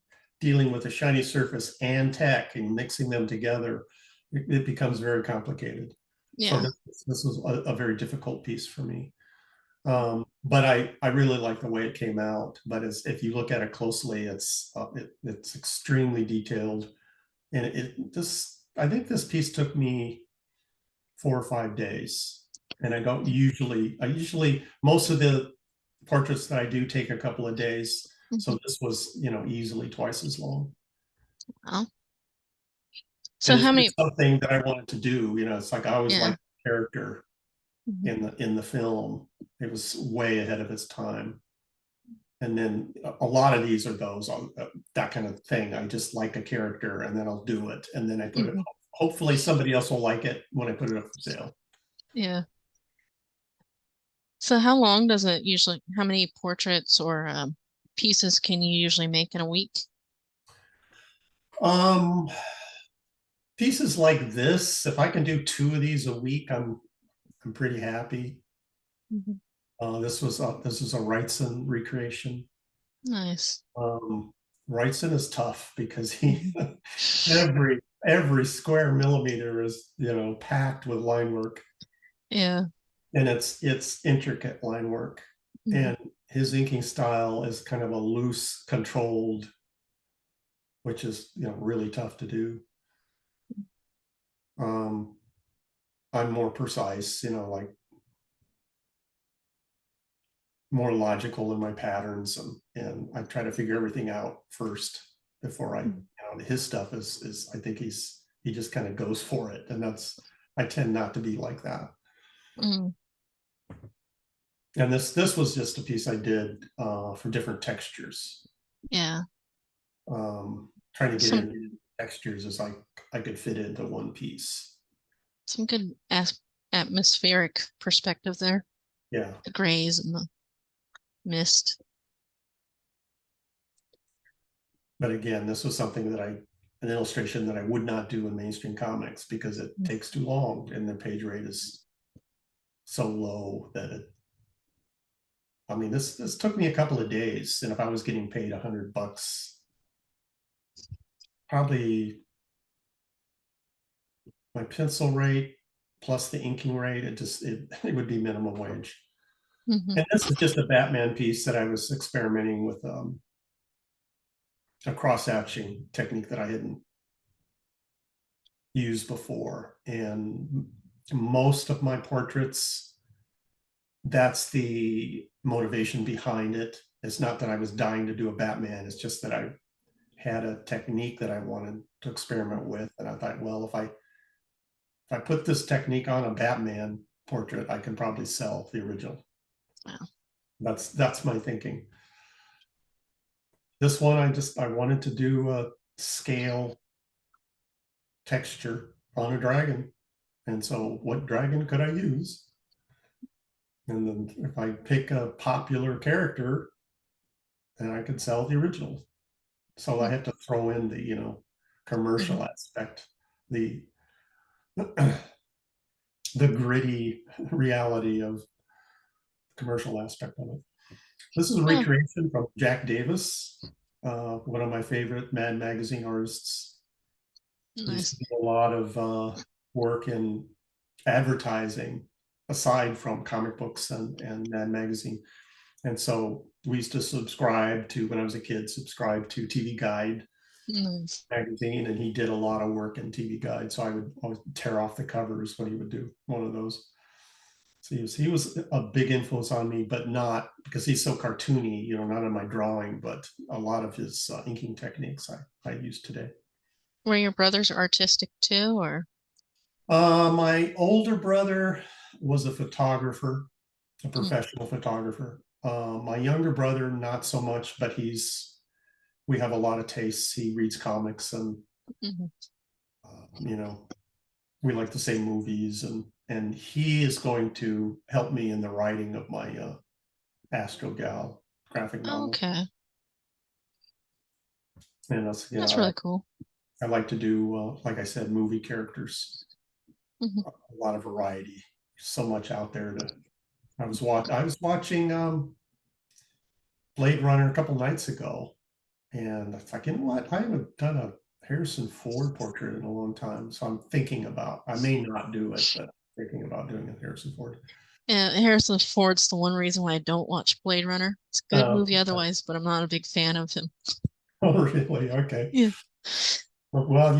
dealing with a shiny surface and tech and mixing them together, it becomes very complicated. So Yeah. this was a very difficult piece for me. But I really like the way it came out. But if you look at it closely, it's extremely detailed, and this I think this piece took me 4 or 5 days, and I usually most of the portraits that I do take a couple of days. Mm-hmm. So this was easily twice as long, Wow. So and how it's many? something that I wanted to do. It's like I always Yeah. liked the character Mm-hmm. in the film. It was way ahead of its time. And then a lot of these are those that kind of thing. I just like a character and then I'll do it, and then I put it. Mm-hmm. Hopefully somebody else will like it when I put it up for sale. Yeah. So how long does it usually, how many portraits or pieces can you usually make in a week? um Pieces like this, if I can do two of these a week, I'm pretty happy. Mhm. This is a Wrightson recreation. Nice. Wrightson is tough because he Mhm. every square millimeter is packed with line work, Yeah. and it's intricate line work, Mhm. and his inking style is kind of a loose, controlled, which is really tough to do. Um, I'm more precise, like more logical in my patterns, and I try to figure everything out first before his stuff is I think he just kind of goes for it, and I tend not to be like that. Mm. And this was just a piece I did for different textures, Yeah. trying to get Some in textures as I could fit into one piece. some good as atmospheric perspective there. Yeah, The grays and the mist. but again, this was something an illustration that I would not do in mainstream comics because it Mm. takes too long and the page rate is so low that I mean, this took me a couple of days, and if I was getting paid $100, probably my pencil rate plus the inking rate, it would be minimum wage. Mhm. And this is just a Batman piece that I was experimenting with, a cross hatching technique that I hadn't used before, and most of my portraits, that's the motivation behind it. It's not that I was dying to do a Batman. It's just that I had a technique that I wanted to experiment with, and I thought, well, if I put this technique on a Batman portrait, I can probably sell the original. Wow. That's my thinking. This one, I wanted to do a scale texture on a dragon, and so what dragon could I use? And then if I pick a popular character, then I could sell the original. So I have to throw in the, Mhm. commercial aspect, the the gritty reality of commercial aspect of it. This is a Oh, recreation from Jack Davis, one of my favorite Mad Magazine artists. He used to nice. do a lot of work in advertising aside from comic books and Mad Magazine. And so we used to subscribe to, when I was a kid, subscribe to TV Guide Nice. magazine, and he did a lot of work in TV Guide. So I would always tear off the covers when he would do one of those. So he was a big influence on me, but not because he's so cartoony, not in my drawing, but a lot of his inking techniques I use today. Were your brothers artistic too, or? My older brother was a photographer, a Mm, professional photographer. My younger brother, not so much, but we have a lot of tastes. He reads comics, and mhm. uh, you know, we like the same movies, and he is going to help me in the writing of my Astro Gal graphic Oh, novel. okay. And that's, That's really cool. I like to do, like I said, movie characters, Mhm. a lot of variety. So much out there to. I was watching Blade Runner a couple nights ago, and it's like, you know what? I haven't done a Harrison Ford portrait in a long time, so I'm thinking about. I may not do it, but thinking about doing a Harrison Ford. Yeah, Harrison Ford's the one reason why I don't watch Blade Runner. It's a good Uh, movie otherwise, but I'm not a big fan of him. oh, really? Okay. Yeah. Well,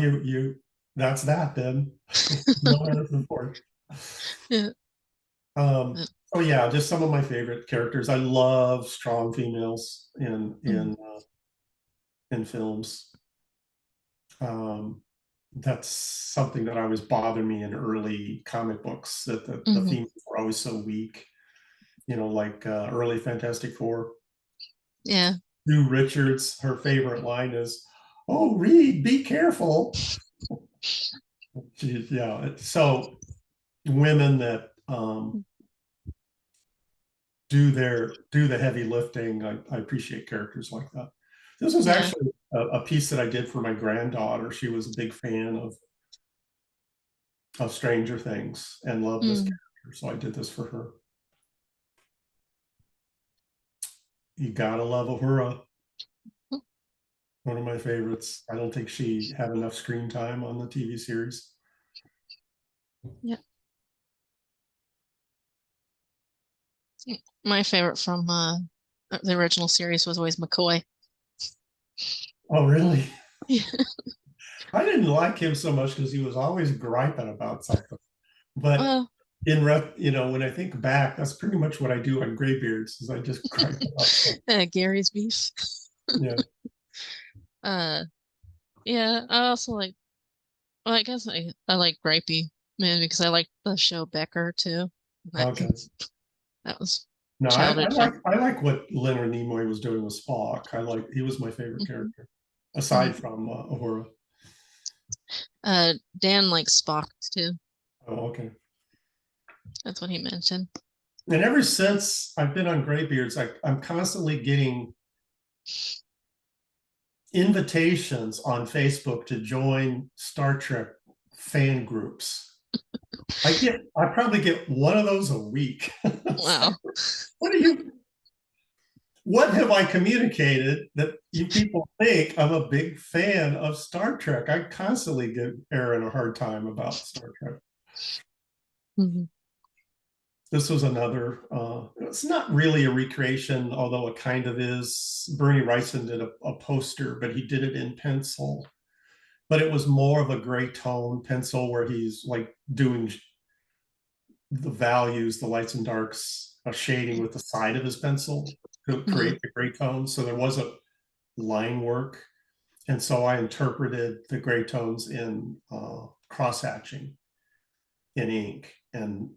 that's that then. No Harrison Ford. Yeah. So yeah, just some of my favorite characters. I love strong females Mm, in films. Um, that's something that always bothered me in early comic books, that the mhm. females were always so weak. Like early Fantastic Four. Yeah. Sue Richards, her favorite line is, "Oh, Reed, be careful." Yeah. So women that do the heavy lifting. I appreciate characters like that. This was Yeah. actually a piece that I did for my granddaughter. She was a big fan of Stranger Things and loved this Mm. character, so I did this for her. You gotta love Uhura, one of my favorites. I don't think she had enough screen time on the TV series. Yeah. My favorite from the original series was always McCoy. Oh, really? Yeah. I didn't like him so much because he was always griping about something. But Well, when I think back, that's pretty much what I do on Graybeards, is I just gripe about stuff. Gary's beef. Yeah. Uh, yeah. I also like. Well, I guess I like Gripey Man because I like the show Becker too. That Okay. that was No, I childhood fun. like what Leonard Nimoy was doing with Spock. He was my favorite Hmm. character, aside Hmm. from Uhura. Dan likes Spock too. Oh, okay. That's what he mentioned. And ever since I've been on Graybeards, I'm constantly getting invitations on Facebook to join Star Trek fan groups. I probably get one of those a week. It's like, Wow. what do you what have I communicated that you people think I'm a big fan of Star Trek? I constantly give Aaron a hard time about Star Trek. Hmm. This was another, it's not really a recreation, although it kind of is. Bernie Wrightson did a poster, but he did it in pencil. But it was more of a gray tone pencil where he's like doing the values, the lights and darks, shading with the side of his pencil to Hmm. create the gray tone. So there wasn't line work. And so I interpreted the gray tones in cross hatching in ink. And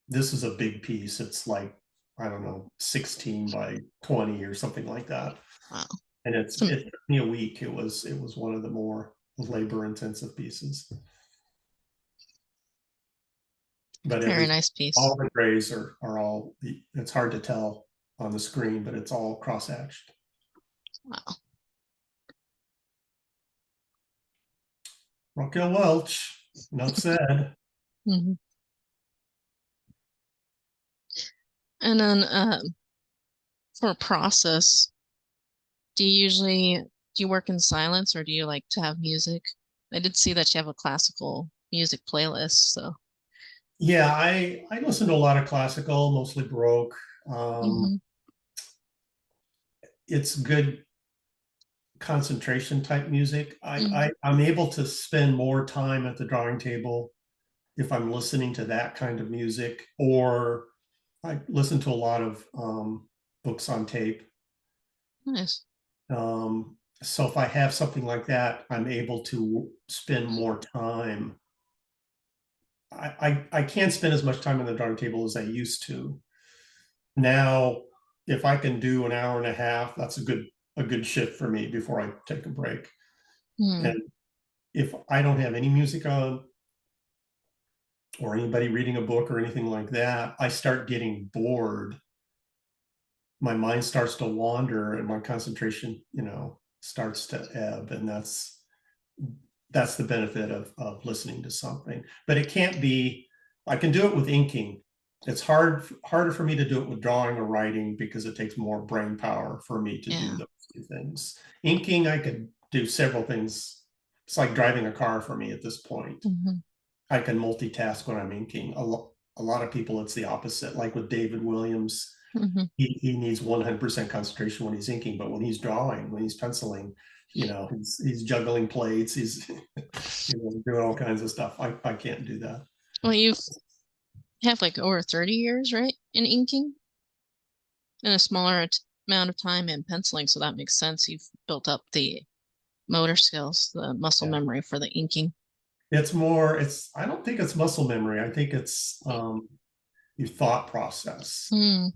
this is a big piece. It's like, I don't know, 16 by 20 or something like that. Wow. And Some it took me a week. It was one of the more labor intensive pieces. But very nice all piece. the grays are all, it's hard to tell on the screen, but it's all cross hatched. Wow. Raquel Welch, enough said. Hmm. And then for process, do you work in silence or do you like to have music? I did see that you have a classical music playlist, so. Yeah, I listen to a lot of classical, mostly Baroque. Um, Hmm. it's good concentration type music. Hmm. I'm able to spend more time at the drawing table if I'm listening to that kind of music, or I listen to a lot of books on tape. Nice. So if I have something like that, I'm able to spend more time. I can't spend as much time on the drawing table as I used to. Now, if I can do an hour and a half, that's a good shift for me before I take a break. Mm. And if I don't have any music on or anybody reading a book or anything like that, I start getting bored. My mind starts to wander and my concentration, starts to ebb. And that's the benefit of listening to something. But it can't be, I can do it with inking. It's harder for me to do it with drawing or writing because it takes more brain power for me to do Yeah. those two things. Inking, I could do several things. It's like driving a car for me at this point. Hmm. I can multitask when I'm inking. A lot of people, it's the opposite. Like with David Williams, Hmm. he needs 100% concentration when he's inking, but when he's drawing, when he's penciling, he's juggling plates, he's doing all kinds of stuff. I can't do that. Well, you have like over 30 years, right, in inking, and a smaller amount of time in penciling, so that makes sense. You've built up the motor skills, the muscle Yeah. memory for the inking. I don't think it's muscle memory. I think it's your thought process Mm.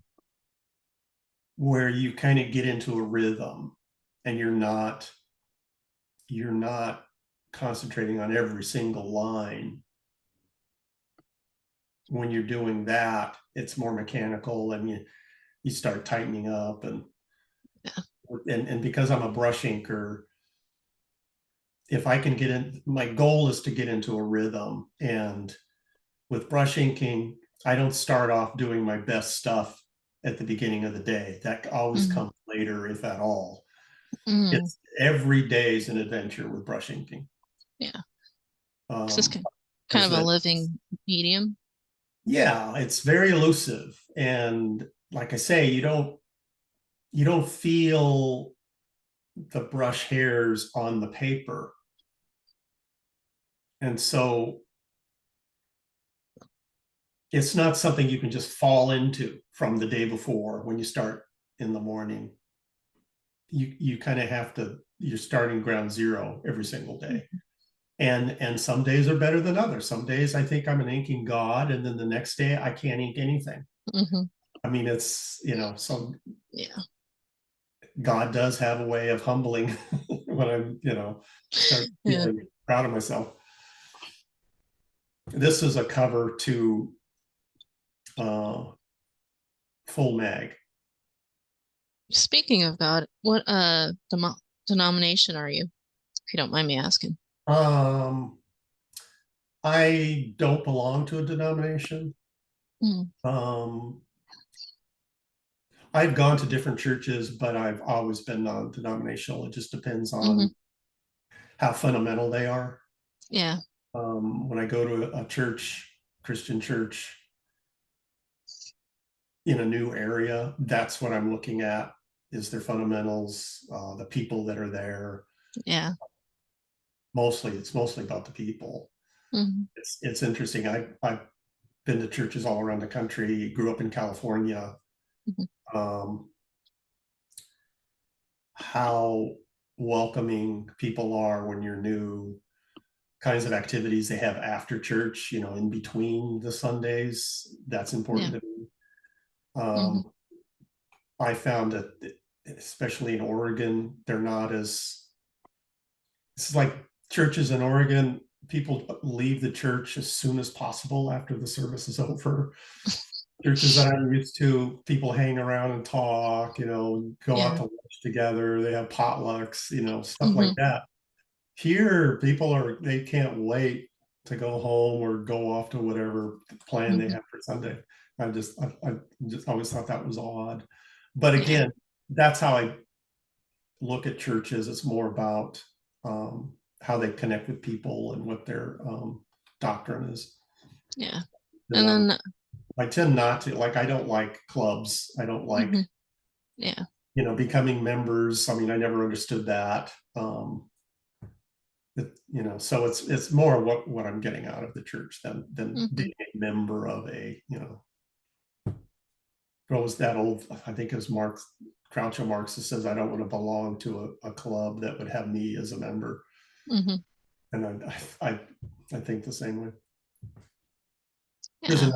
where you kind of get into a rhythm and you're not concentrating on every single line. When you're doing that, it's more mechanical and you start tightening up Yeah. and because I'm a brush inker, if I can get in, my goal is to get into a rhythm. And with brush inking, I don't start off doing my best stuff at the beginning of the day. That always Mm. comes later, if at all. Mm. It's every day is an adventure with brush inking. Yeah. This is Um, kind as of a that, living medium. yeah, it's very elusive. And like I say, you don't feel the brush hairs on the paper. And so it's not something you can just fall into from the day before when you start in the morning. You kind of have to, you're starting ground zero every single day. And some days are better than others. Some days I think I'm an inking god, and then the next day I can't ink anything. Hmm. I mean, it's, so Yeah. God does have a way of humbling when I'm, start Yeah. feeling proud of myself. This is a cover to uh, Full Mag. Speaking of God, what denomination are you, if you don't mind me asking? Um, I don't belong to a denomination. Mm. Um, I've gone to different churches, but I've always been non-denominational. It just depends Hmm. on how fundamental they are. Yeah. When I go to a church, Christian church in a new area, that's what I'm looking at is their fundamentals, the people that are there. Yeah. It's mostly about the people. Hmm. It's interesting. I've been to churches all around the country. Grew up in California. Hmm. Um, how welcoming people are when you're new, kinds of activities they have after church, in between the Sundays. That's Yeah. important to me. Hmm. I found that, especially in Oregon, they're not as, it's like churches in Oregon, people leave the church as soon as possible after the service is over. Churches that I'm used to, people hang around and talk, go out Yeah. to lunch together. They have potlucks, stuff like Hmm. that. Here, people they can't wait to go home or go off to whatever plan they Hmm. have for Sunday. I just always thought that was odd. But Yeah. again, that's how I look at churches. It's more about how they connect with people and what their doctrine is. Yeah. And And then, I tend not to like. I don't like clubs. I don't like mhm, yeah. becoming members. I mean, I never understood that. So it's more what I'm getting out of the church than Hmm. being a member of a what was that old, I think it was Marx, Groucho Marx, that says I don't want to belong to a club that would have me as a member. Hmm. And I I think the same way. Here's Yeah.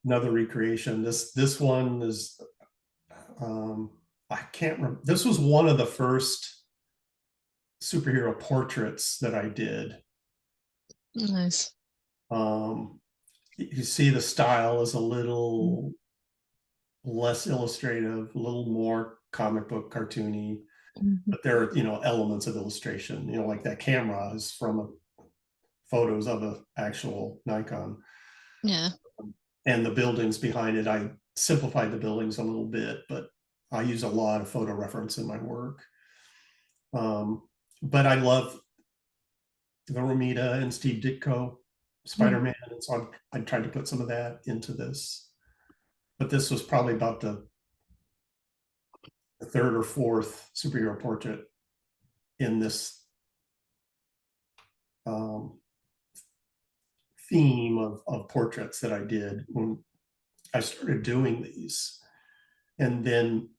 another recreation. This one is um I can't remember. This was one of the first superhero portraits that I did. Nice. You see the style is a little less illustrative, a little more comic book cartoony, Hmm. but there are elements of illustration. Like that camera is from photos of an actual Nikon, Yeah. and the buildings behind it. I simplified the buildings a little bit, but I use a lot of photo reference in my work. But I love the Romita and Steve Ditko Mm. Spider-Man, and so I tried to put some of that into this. But this was probably about the third or fourth superhero portrait in this um, theme of portraits that I did when I started doing these. And then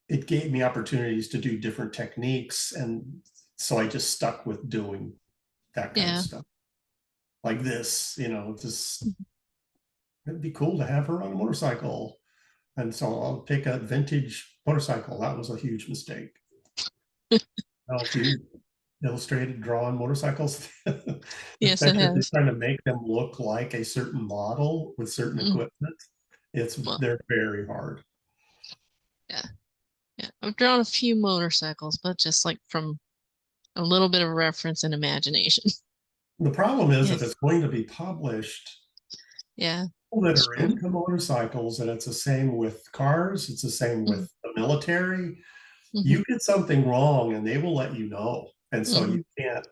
it gave me opportunities to do different techniques. And so I just stuck with doing that kind of Yeah. stuff. Like this, it'd be cool to have her on a motorcycle. And so I'll pick a vintage motorcycle. That was a huge mistake. If you illustrated drawing motorcycles, Yes, it especially if you're has. trying to make them look like a certain model with certain Mm. equipment, Well, they're very hard. yeah. Yeah. I've drawn a few motorcycles, but just like from a little bit of reference and imagination. The problem is if Yes. it's going to be published, Yeah. people that That's are true. into motorcycles, and it's the same with cars, it's the same Hmm. with the military. Hmm. You get something wrong and they will let you know. And so you Hmm. can't,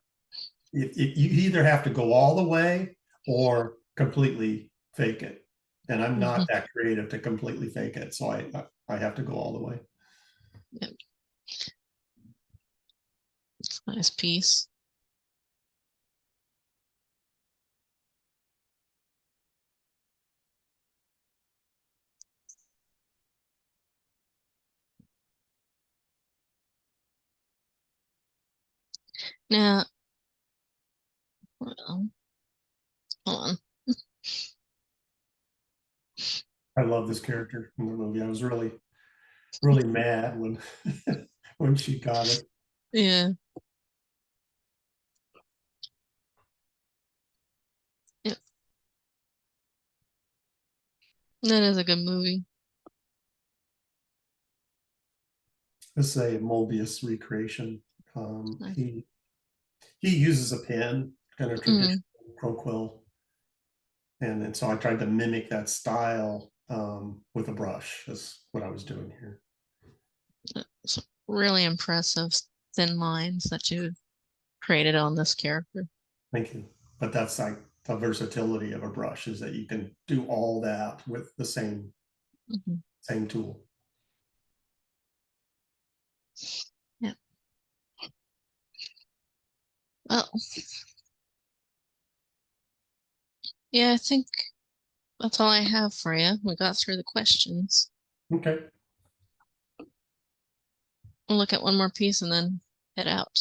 you either have to go all the way or completely fake it. And I'm Hmm. not that creative to completely fake it. So I have to go all the way. Yep. Nice piece. Now, well, hold on. I love this character in the movie. I was really mad when when she got it. Yeah. Yep. That is a good movie. This is a Mobius recreation. Nice. He uses a pen, kind of Mm. traditional Croquill, and so I tried to mimic that style with a brush. That's what I was doing here. Some really impressive thin lines that you created on this character. Thank you. But that's like the versatility of a brush is that you can do all that with the Hmm. same tool. Yeah. Well, yeah, I think that's all I have for you. We got through the questions. Okay. We'll look at one more piece and then head out.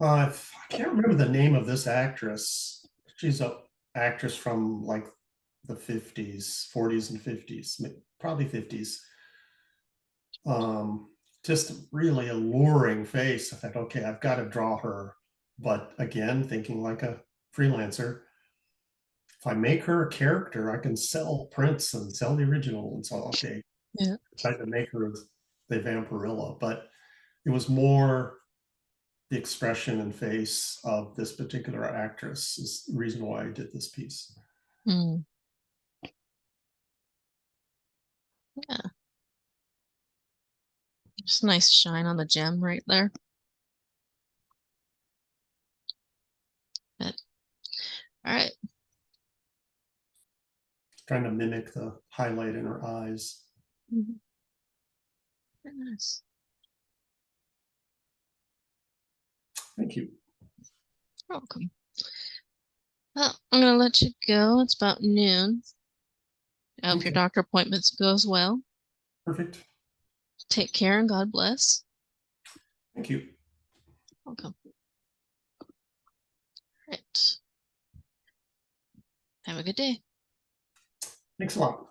I can't remember the name of this actress. She's a actress from like the 50s, 40s and 50s, probably 50s. Um, just really alluring face. I thought, okay, I've got to draw her. But again, thinking like a freelancer, if I make her a character, I can sell prints and sell the original. And so, okay, Yeah. tried to make her the Vampirilla, but it was more the expression and face of this particular actress is the reason why I did this piece. Mm, yeah, just nice shine on the gem right there. But, all right. Trying to mimic the highlight in her eyes. Mhm. Very nice. Thank you. You're welcome. Well, I'm gonna let you go. It's about noon. I hope your Okay, doctor appointment goes well. perfect. Take care and God bless. Thank you. Welcome. Right. Have a good day. Thanks a lot.